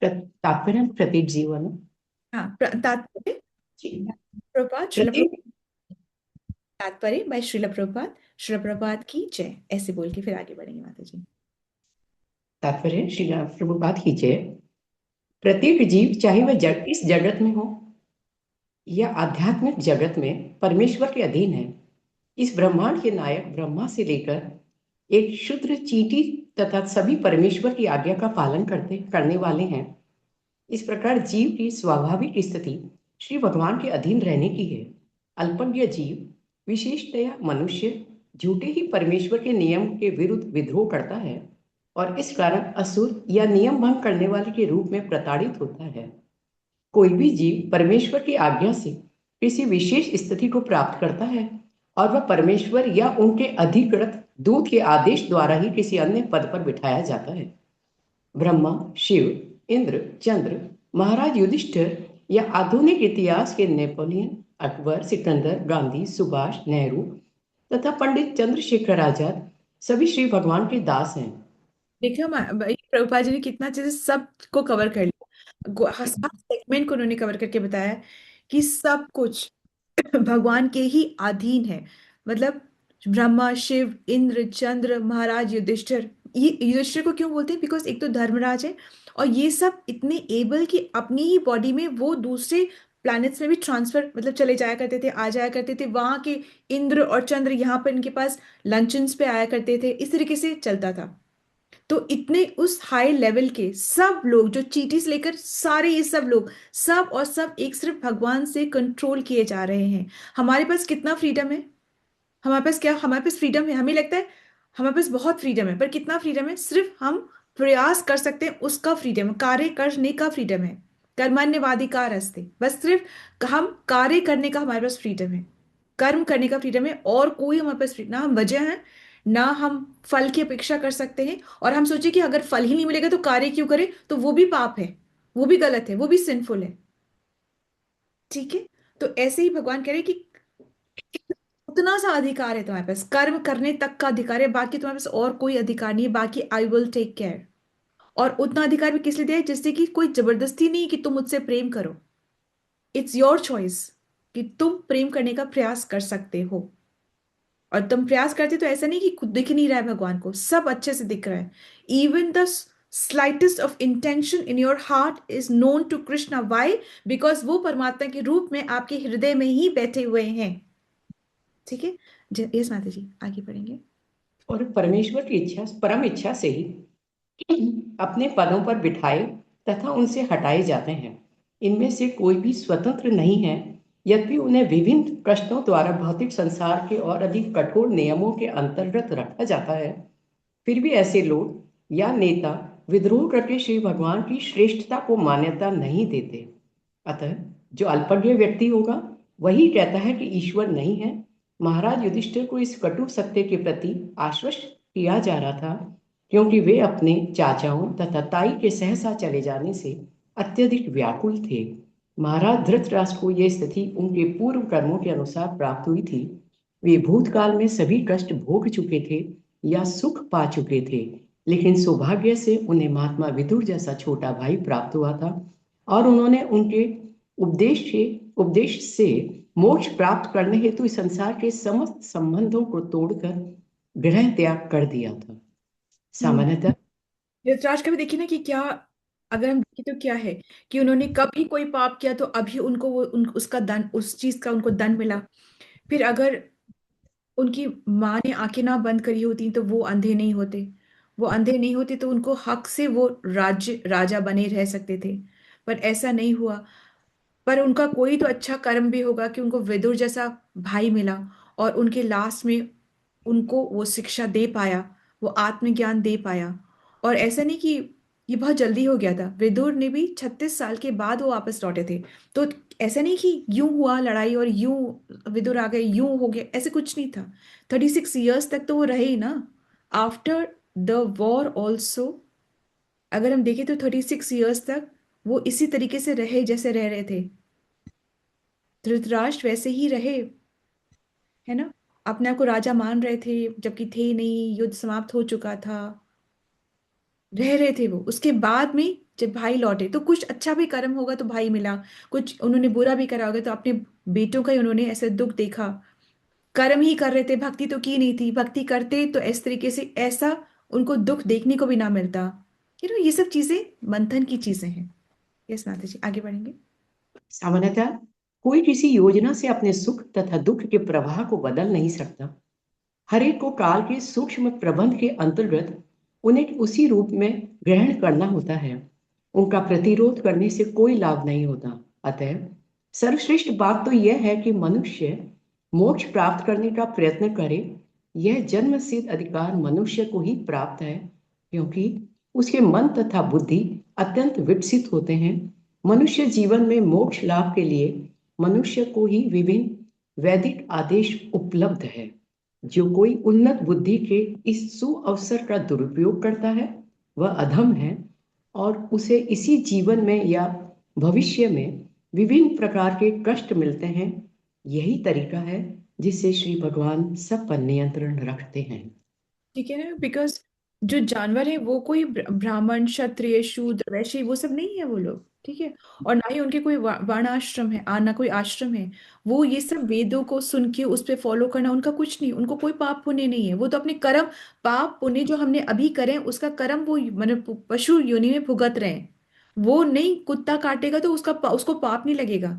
तात्पर्य प्रतीक जीवन। हाँ, तात्पर्य जी। प्रभुपाद श्रील प्रत्येक तात्पर्य बाय श्रील प्रभुपाद, श्रील प्रभुपाद की जय, ऐसे बोल के फिर आगे बढ़ेंगे माता जी। तात्पर्य श्री प्रभुपाद की जय। प्रत्येक जीव, चाहे वह इस जगत में हो या आध्यात्मिक जगत में, परमेश्वर के अधीन है। इस ब्रह्मांड के नायक ब्रह्मा से लेकर एक क्षुद्र चींटी तथा सभी परमेश्वर की आज्ञा का पालन करने वाले हैं। इस प्रकार जीव की स्वाभाविक स्थिति श्री भगवान के अधीन रहने की है। अल्पज्ञ जीव, विशेषतया मनुष्य, झूठे ही परमेश्वर के नियम के विरुद्ध विद्रोह करता है और इस कारण असुर या नियम भंग करने वाले के रूप में प्रताड़ित होता है। कोई भी जीव परमेश्वर की आज्ञा से किसी विशेष स्थिति को प्राप्त करता है और वह परमेश्वर या उनके अधिकृत दूत के आदेश द्वारा ही किसी अन्य पद पर बिठाया जाता है। ब्रह्मा, शिव, इंद्र, चंद्र, महाराज युधिष्ठिर या आधुनिक इतिहास के नेपोलियन, अकबर, सिकंदर, गांधी, सुभाष, नेहरू तथा पंडित चंद्रशेखर आजाद सभी श्री भगवान के दास हैं। देखिए प्रभुपाद जी ने कितना अच्छे से सबको कवर कर लिया, हर सेगमेंट को उन्होंने कवर करके बताया कि सब कुछ भगवान के ही अधीन है। मतलब ब्रह्मा, शिव, इंद्र, चंद्र, महाराज युधिष्ठिर। ये युधिष्ठिर को क्यों बोलते हैं? बिकॉज एक तो धर्मराज है और ये सब इतने एबल कि अपनी ही बॉडी में वो दूसरे प्लैनेट्स में भी ट्रांसफर, मतलब चले जाया करते थे, आ जाया करते थे। वहां के इंद्र और चंद्र यहाँ पर इनके पास लंचन्स पे आया करते थे, इस तरीके से चलता था। तो इतने उस हाई लेवल के सब लोग, जो चींटी से लेकर सारे ये सब लोग, सब और सब एक सिर्फ भगवान से कंट्रोल किए जा रहे हैं। हमारे पास कितना फ्रीडम है? हमारे पास क्या, हमारे पास फ्रीडम है? हमें लगता है हमारे पास बहुत फ्रीडम है, पर कितना फ्रीडम है? सिर्फ हम प्रयास कर सकते हैं, उसका फ्रीडम, कार्य करने का फ्रीडम है। कर्मण्यवाधिकार अस्ति, बस सिर्फ हम कार्य करने का हमारे पास फ्रीडम है, कर्म करने का फ्रीडम है। और कोई हमारे पास ना हम वजह है, ना हम फल की अपेक्षा कर सकते हैं। और हम सोचे कि अगर फल ही नहीं मिलेगा तो कार्य क्यों करें, तो वो भी पाप है, वो भी गलत है, वो भी सिंफुल है। ठीक है। तो ऐसे ही भगवान कह रहे हैं कि उतना सा अधिकार है तुम्हारे पास, कर्म करने तक का अधिकार है, बाकी तुम्हारे पास और कोई अधिकार नहीं है। बाकी आई विल टेक केयर। और उतना अधिकार भी किस लिए दिया है? जिससे कि कोई जबरदस्ती नहीं कि तुम मुझसे प्रेम करो। इट्स योर चॉइस कि तुम प्रेम करने का प्रयास कर सकते हो। और तुम प्रयास करते तो ऐसा नहीं कि खुद दिख नहीं रहा है, भगवान को सब अच्छे से दिख रहा है। Even the slightest of intention in your heart is known to Krishna. Why? Because वो परमात्मा के रूप में आपके हृदय में ही बैठे हुए हैं। ठीक है। यस माता जी, आगे बढ़ेंगे। और परमेश्वर की इच्छा, परम इच्छा से ही अपने पदों पर बिठाए तथा उनसे हटाए जाते हैं। इनमें से कोई भी स्वतंत्र नहीं है। यद्यपि उन्हें विभिन्न कष्टों द्वारा भौतिक संसार के और अधिक कठोर नियमों के अंतर्गत रखा जाता है, फिर भी ऐसे लोग या नेता विद्रोह करके श्री भगवान की श्रेष्ठता को मान्यता नहीं देते। अतः जो अल्पज्ञ व्यक्ति होगा वही कहता है कि ईश्वर नहीं है। महाराज युधिष्ठिर को इस कटु सत्य के प्रति आश्वस्त किया जा रहा था, क्योंकि वे अपने चाचाओं तथा ताई के सहसा चले जाने से अत्यधिक व्याकुल थे। महाराज धृतराष्ट्र को यह स्थिति उनके पूर्व कर्मों के अनुसार प्राप्त हुई थी। वे भूतकाल में सभी कष्ट भोग चुके थे या सुख पा चुके थे, लेकिन सौभाग्य से उन्हें महात्मा विदुर जैसा छोटा भाई प्राप्त हुआ था और उन्होंने उनके उपदेश से मोक्ष प्राप्त करने हेतु इस संसार के समस्त संबंधों को तोड़कर गृह त्याग कर दिया था। सामान्यतः धृतराष्ट्र का भी देखिए ना कि क्या, अगर हम देखें तो क्या है कि उन्होंने कभी कोई पाप किया तो अभी उनको वो उसका दंड, उस चीज का उनको दंड मिला। फिर अगर उनकी माँ ने आंखें ना बंद करी होती तो वो अंधे नहीं होते, वो अंधे नहीं होते तो उनको हक से वो राज्य राजा बने रह सकते थे। पर ऐसा नहीं हुआ। पर उनका कोई तो अच्छा कर्म भी होगा कि उनको विदुर जैसा भाई मिला और उनके लास्ट में उनको वो शिक्षा दे पाया, वो आत्मज्ञान दे पाया। और ऐसा नहीं कि ये बहुत जल्दी हो गया था। विदुर ने भी 36 साल के बाद वो वापस लौटे थे। तो ऐसा नहीं कि यूं हुआ लड़ाई और यूं विदुर आ गए, यूं हो गया, ऐसे कुछ नहीं था। 36 ईयर्स तक तो वो रहे ही ना। आफ्टर द वॉर ऑल्सो, अगर हम देखें तो 36 ईयर्स तक वो इसी तरीके से रहे जैसे रह रहे थे। धृतराष्ट्र वैसे ही रहे, है ना। अपने आप को राजा मान रहे थे जबकि थे ही नहीं, युद्ध समाप्त हो चुका था, रह रहे थे वो। उसके बाद में जब भाई लौटे तो कुछ अच्छा भी कर्म होगा तो भाई मिला, कुछ उन्होंने बुरा भी करा होगा तो अपने बेटों का ही उन्होंने ऐसे दुख देखा। कर्म ही कर रहे थे, भक्ति तो की नहीं थी। भक्ति करते तो इस तरीके से ऐसा उनको दुख देखने को भी ना मिलता। ये सब चीजें मंथन की चीजें हैं। यस माता जी, आगे बढ़ेंगे। सामान्यतः कोई किसी योजना से अपने सुख तथा दुख के प्रवाह को बदल नहीं सकता। हर एक को काल के सूक्ष्म प्रबंध के अंतर्गत उन्हें उसी रूप में ग्रहण करना होता है। उनका प्रतिरोध करने से कोई लाभ नहीं होता। अतः सर्वश्रेष्ठ बात तो यह है कि मनुष्य मोक्ष प्राप्त करने का प्रयत्न करे। यह जन्म सिद्ध अधिकार मनुष्य को ही प्राप्त है, क्योंकि उसके मन तथा बुद्धि अत्यंत विकसित होते हैं। मनुष्य जीवन में मोक्ष लाभ के लिए मनुष्य को ही विभिन्न वैदिक आदेश उपलब्ध है। जो कोई उन्नत बुद्धि के इस सुअवसर का दुरुपयोग करता है वह अधम है, और उसे इसी जीवन में या भविष्य में विभिन्न प्रकार के कष्ट मिलते हैं। यही तरीका है जिससे श्री भगवान सब पर नियंत्रण रखते हैं। ठीक है ना, बिकॉज जो जानवर है वो कोई ब्राह्मण क्षत्रिय शूद्र वैश्य वो सब नहीं है वो लोग, ठीक है। और ना ही उनके कोई वर्णाश्रम है, ना कोई आश्रम है। वो ये सब वेदों को सुन के उस पे फॉलो करना उनका कुछ नहीं, उनको कोई पाप पुण्य नहीं है। वो तो अपने कर्म, पाप पुण्य जो हमने अभी करे हैं, उसका कर्म वो मतलब पशु योनि में भुगत रहे हैं। वो नहीं, कुत्ता काटेगा तो उसको पाप नहीं लगेगा।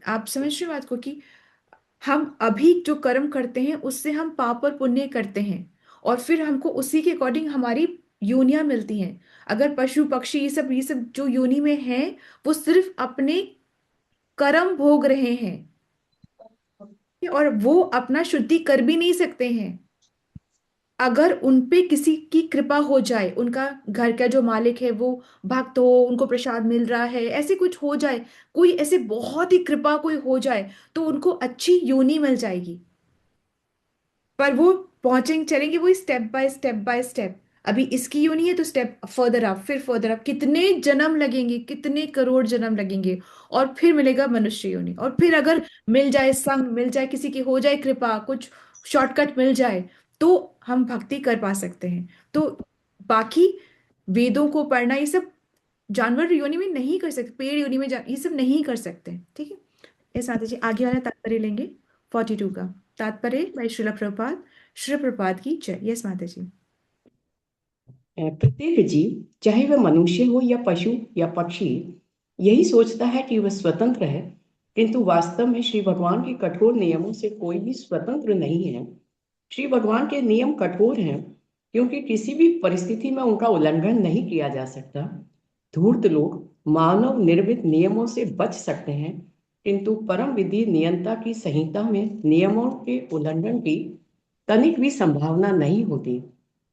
आप समझ रहे हो बात को कि हम अभी जो कर्म करते हैं उससे हम पाप और पुण्य करते हैं, और फिर हमको उसी के अकॉर्डिंग हमारी योनियां मिलती हैं। अगर पशु पक्षी ये सब जो योनि में हैं, वो सिर्फ अपने कर्म भोग रहे हैं, और वो अपना शुद्धि कर भी नहीं सकते हैं। अगर उन पे किसी की कृपा हो जाए, उनका घर का जो मालिक है वो भक्त हो, उनको प्रसाद मिल रहा है, ऐसे कुछ हो जाए, कोई ऐसे बहुत ही कृपा कोई हो जाए, तो उनको अच्छी योनि मिल जाएगी। पर वो पहुंचेंगे, चलेंगे वो step by step by step. अभी इसकी यूं नहीं है तो स्टेप फर्दर अप, फिर फर्दर अप, कितने जन्म लगेंगे, कितने करोड़ जन्म लगेंगे, और फिर मिलेगा मनुष्य योनि। और फिर अगर मिल जाए संग, मिल जाए किसी की, हो जाए कृपा, कुछ शॉर्टकट मिल जाए, तो हम भक्ति कर पा सकते हैं। तो बाकी वेदों को पढ़ना ये सब जानवर योनि में नहीं कर सकते, पेड़ योनि में ये सब नहीं कर सकते, ठीक है। इस साथ जी आगे वाला तात्पर्य लेंगे 42 का। तात्पर्य बाय श्रील प्रभुपाद। श्री प्रभुपाद की जय। यस माता जी। प्रत्येक जीव, चाहे वह मनुष्य हो या पशु या पक्षी, यही सोचता है कि वह स्वतंत्र है, किंतु वास्तव में श्री भगवान के कठोर नियमों से कोई भी स्वतंत्र नहीं है। श्री भगवान के नियम कठोर हैं, क्योंकि किसी भी परिस्थिति में उनका उल्लंघन नहीं किया जा सकता। धूर्त लोग मानव निर्मित नियमों से बच सकते हैं, किंतु परम विधि नियंता की संहिता में नियमों के उल्लंघन की तनिक भी संभावना नहीं होती।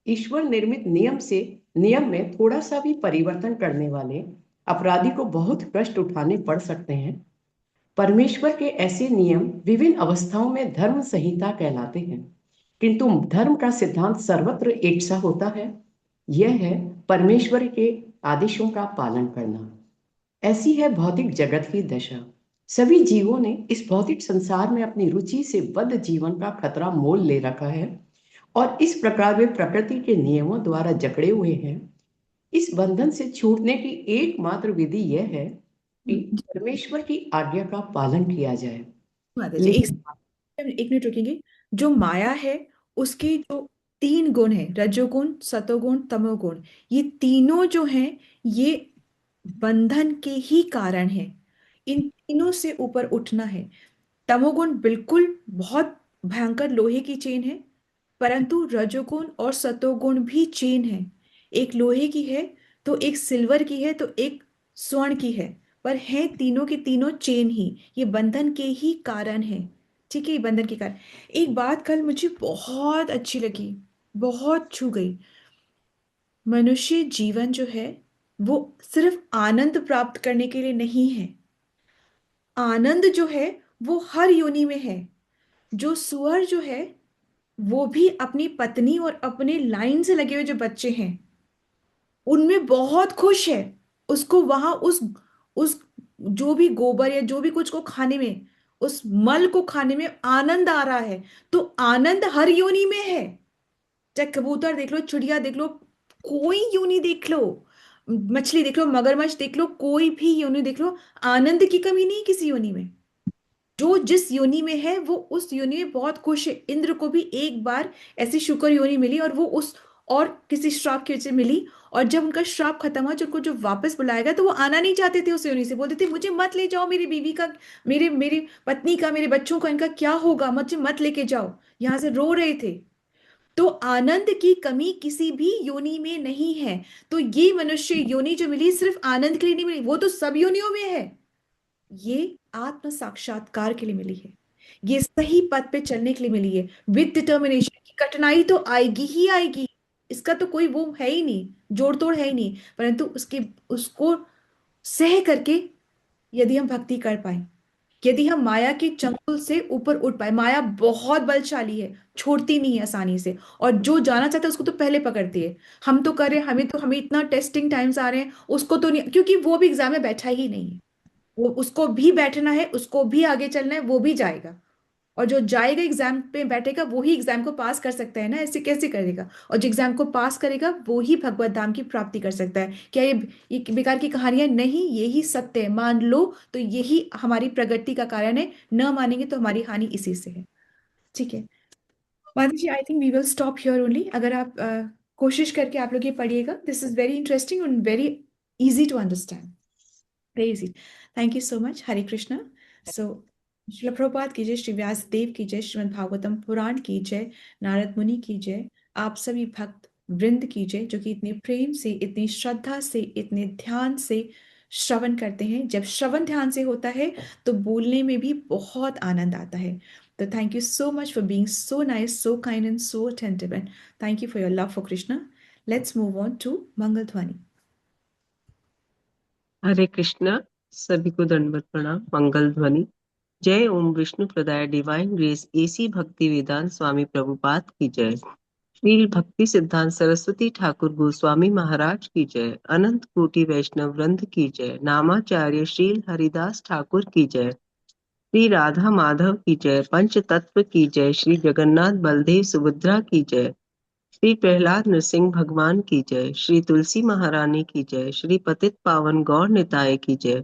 ईश्वर निर्मित नियम में थोड़ा सा भी परिवर्तन करने वाले अपराधी को बहुत कष्ट उठाने पड़ सकते हैं। परमेश्वर के ऐसे नियम विभिन्न अवस्थाओं में धर्म संहिता कहलाते हैं, किंतु धर्म का सिद्धांत सर्वत्र एक सा होता है। यह है परमेश्वर के आदेशों का पालन करना। ऐसी है भौतिक जगत की दशा। सभी जीवों ने इस भौतिक संसार में अपनी रुचि से बद्ध जीवन का खतरा मोल ले रखा है, और इस प्रकार वे प्रकृति के नियमों द्वारा जकड़े हुए हैं। इस बंधन से छूटने की एकमात्र विधि यह है कि परमेश्वर की आज्ञा का पालन किया जाए। माता जी लेकिन 1 मिनट रुकेंगे। जो माया है उसके जो 3 गुण है, रजोगुण सतोगुण तमोगुण, ये तीनों जो हैं ये बंधन के ही कारण है। इन तीनों से ऊपर उठना है। तमोगुण बिल्कुल बहुत भयंकर लोहे की चेन है, परंतु रजोगुण और सतोगुण भी चेन है। एक लोहे की है तो एक सिल्वर की है तो एक स्वर्ण की है, पर है तीनों के तीनों चेन ही। ये बंधन के ही कारण है, ठीक है, ये बंधन के कारण। एक बात कल मुझे बहुत अच्छी लगी, बहुत छू गई। मनुष्य जीवन जो है वो सिर्फ आनंद प्राप्त करने के लिए नहीं है। आनंद जो है वो हर योनि में है। जो सुअर जो है वो भी अपनी पत्नी और अपने लाइन से लगे हुए जो बच्चे हैं उनमें बहुत खुश है। उसको वहां उस जो भी गोबर या जो भी कुछ को खाने में, उस मल को खाने में आनंद आ रहा है। तो आनंद हर योनि में है। चाहे कबूतर देख लो, चिड़िया देख लो, कोई योनि देख लो, मछली देख लो, मगरमच्छ देख लो, कोई भी योनि देख लो, आनंद की कमी नहीं किसी योनि में। जो जिस योनि में है वो उस योनि में बहुत खुश है। इंद्र को भी एक बार ऐसी शुक्र योनि मिली और वो उस और किसी श्राप की वजह से मिली। और जब उनका श्राप खत्म हुआ, जो उनको जो वापस बुलाया गया, तो वो आना नहीं चाहते थे उस योनि से। बोलते थे मुझे मत ले जाओ, मेरी बीवी का, मेरे मेरी पत्नी का, मेरे बच्चों का, इनका क्या होगा, मुझे मत लेके जाओ। यहाँ से रो रहे थे। तो आनंद की कमी किसी भी योनि में नहीं है। तो ये मनुष्य योनि जो मिली सिर्फ आनंद के लिए नहीं मिली, वो तो सब योनियों में है। ये आत्म साक्षात्कार के लिए मिली है। ये सही पथ पे चलने के लिए मिली है। विद डिटर्मिनेशन की कठिनाई तो आएगी ही आएगी, इसका तो कोई वो है ही नहीं, जोड़ तोड़ है ही नहीं। परंतु उसके उसको सह करके यदि हम भक्ति कर पाए, यदि हम माया के चंगुल से ऊपर उठ पाए। माया बहुत बलशाली है, छोड़ती नहीं है आसानी से, और जो जाना चाहता है उसको तो पहले पकड़ती है। हम तो कर रहे हैं, हमें इतना टेस्टिंग टाइम्स आ रहे हैं, उसको तो नहीं, क्योंकि वो भी एग्जाम में बैठा ही नहीं है। वो उसको भी बैठना है, उसको भी आगे चलना है, वो भी जाएगा। और जो जाएगा एग्जाम पे बैठेगा वो ही एग्जाम को पास कर सकता है ना, ऐसे कैसे करेगा। और जो एग्जाम को पास करेगा वो ही भगवत धाम की प्राप्ति कर सकता है। क्या ये बेकार की कहानियां नहीं, यही सत्य है। मान लो तो यही हमारी प्रगति का कारण है, न मानेंगे तो हमारी हानि इसी से है। ठीक है माता जी, I think we will stop here only. अगर आप कोशिश करके आप लोग ये पढ़िएगा, this is very interesting and very easy to understand, very easy. Thank you so much. Hare Krishna. So Srila Prabhupada की जय, श्री व्यासदेव की जय, श्रीमद् भागवतम पुराण की जय, नारद मुनि की जय, आप सभी भक्त वृंद की जय जो कि इतने प्रेम से, इतनी श्रद्धा से, इतने ध्यान से श्रवण करते हैं। जब श्रवण ध्यान से होता है तो बोलने में भी बहुत आनंद आता है। तो thank you so much for being so nice, so kind and so attentive, and thank you for your love for Krishna. Let's move on to Mangal Dhwani. Hare Krishna, सभी को दंडवत प्रणाम। मंगल ध्वनि। जय ओम विष्णु प्रदाय डिवाइन ग्रेस एसी भक्ति वेदांत स्वामी प्रभुपाद की जय। श्रील भक्ति सिद्धांत सरस्वती ठाकुर गोस्वामी महाराज की जय। अनंत कोटि वैष्णव वृंद की जय। नामाचार्य श्रील हरिदास ठाकुर की जय। श्री राधा माधव की जय। पंच तत्व की जय। श्री जगन्नाथ बलदेव सुभद्रा की जय। श्री प्रहलाद नृसिंह भगवान की जय। श्री तुलसी महारानी की जय। श्री पतित पावन गौर निताय की जय।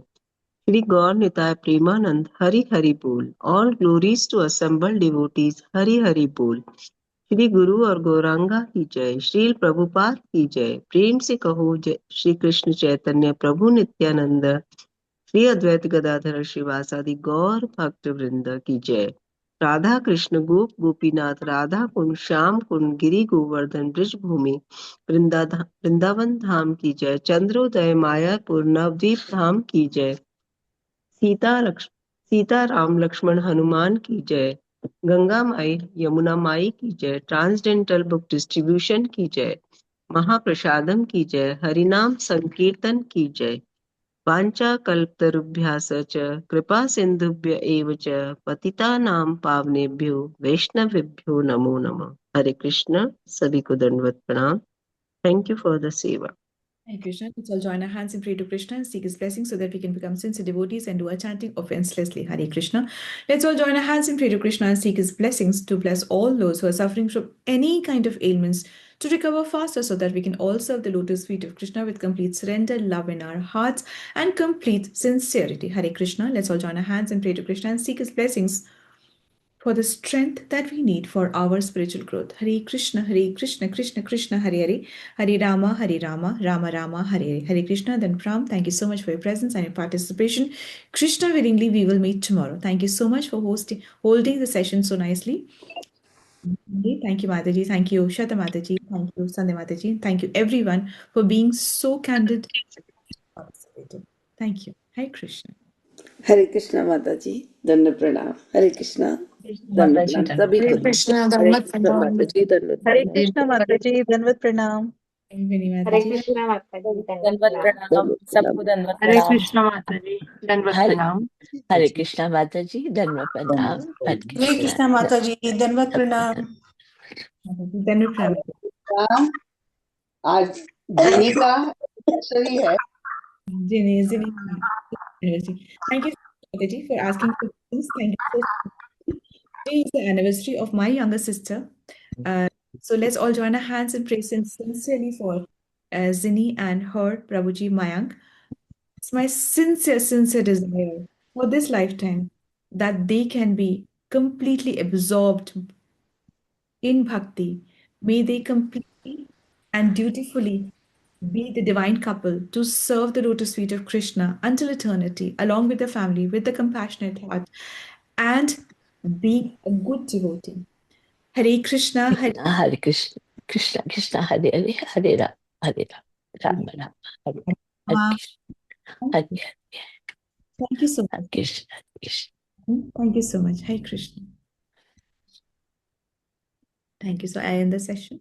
श्री गौर निताय प्रेमानंद हरि हरि बोल। All glories to assemble devotees Hari Hari बोल। श्री गुरु और गौरांगा की जय। श्रील प्रभुपाद की जय। प्रेम से कहो जय श्री कृष्ण चैतन्य प्रभु नित्यानंद श्री अद्वैत गदाधर श्रीवासादि गौर भक्त वृंद की जय। राधा कृष्ण गोप गोपीनाथ राधा कुंड श्याम कुंड गिरि गोवर्धन ब्रज भूमि वृंदावन धाम की जय। चंद्रोदय मायापुर नवद्वीप धाम की जय। सीता राम लक्ष्मण हनुमान की जय। गंगा माई यमुना माई की जय। ट्रांसडेंटल बुक डिस्ट्रीब्यूशन की जय। महाप्रसादम की जय। हरिनाम संकीर्तन की जय। वाञ्छा कल्पतरुभ्यश्च कृपा सिंधुभ्य एव च पतितानां पावनेभ्यो वैष्णवेभ्यो नमो नमः। हरे कृष्ण, सभी को दंडवत प्रणाम। थैंक यू फॉर द सेवा। Hare Krishna. Let's all join our hands and pray to Krishna and seek his blessings so that we can become sincere devotees and do our chanting offenselessly. Hare Krishna. Let's all join our hands and pray to Krishna and seek his blessings to bless all those who are suffering from any kind of ailments to recover faster so that we can all serve the lotus feet of Krishna with complete surrender, love in our hearts, and complete sincerity. Hare Krishna. Let's all join our hands and pray to Krishna and seek his blessings for the strength that we need for our spiritual growth. Hare Krishna, Krishna Krishna, Hare Hare, Hare Rama, Rama Rama, Hare Hare. Hare Krishna, then Pram. Thank you so much for your presence and your participation. Krishna willingly, we will meet tomorrow. Thank you so much for holding the session so nicely. Thank you, Mataji. Thank you, Shata Mataji. Thank you, Sandhya Mataji. Thank you, everyone, for being so candid and participative. Thank you. Hare Krishna. हरे कृष्णा माता जी, दंड प्रणाम। हरे कृष्णा, दंड माता जी प्रणाम सभी हरे को। कृष्ण हरे धन्यवाद कृष्णा माता जी, दंड हरे प्रणाम। कृष्ण माता जी, धन्यवाद प्रणाम। वेरी माता हरे जी। कृष्णा माता जी, दंडवत प्रणाम सबको, दंडवत हरे प्रणाम। कृष्णा माता जी, दंडवत हरे प्रणाम। हरे कृष्णा माता जी, धन्यवाद प्रणाम। हरे हरे कृष्णा माता जी, दंडवत प्रणाम। धन्यवाद प्रणाम। राम, आज जिनी का anniversary है। Jenny, thank you, Mata ji, for asking questions. Thank you so much. Today is the anniversary of my younger sister. So let's all join our hands and pray sincerely for Zinni and her Prabhuji Mayank. It's my sincere desire for this lifetime that they can be completely absorbed in bhakti. May they completely and dutifully be the divine couple to serve the lotus feet of Krishna until eternity, along with the family, with the compassionate heart, and be a good devotee. Hare Krishna, Hare Hare Krishna Krishna Krishna Hare Hare Hare Ram Ram Ram Hare Hare Rama. Krishna Hare Thank you so Hare much. Krishna Hare Krishna. Thank you so much. Hare Krishna. Thank you. So I end the session.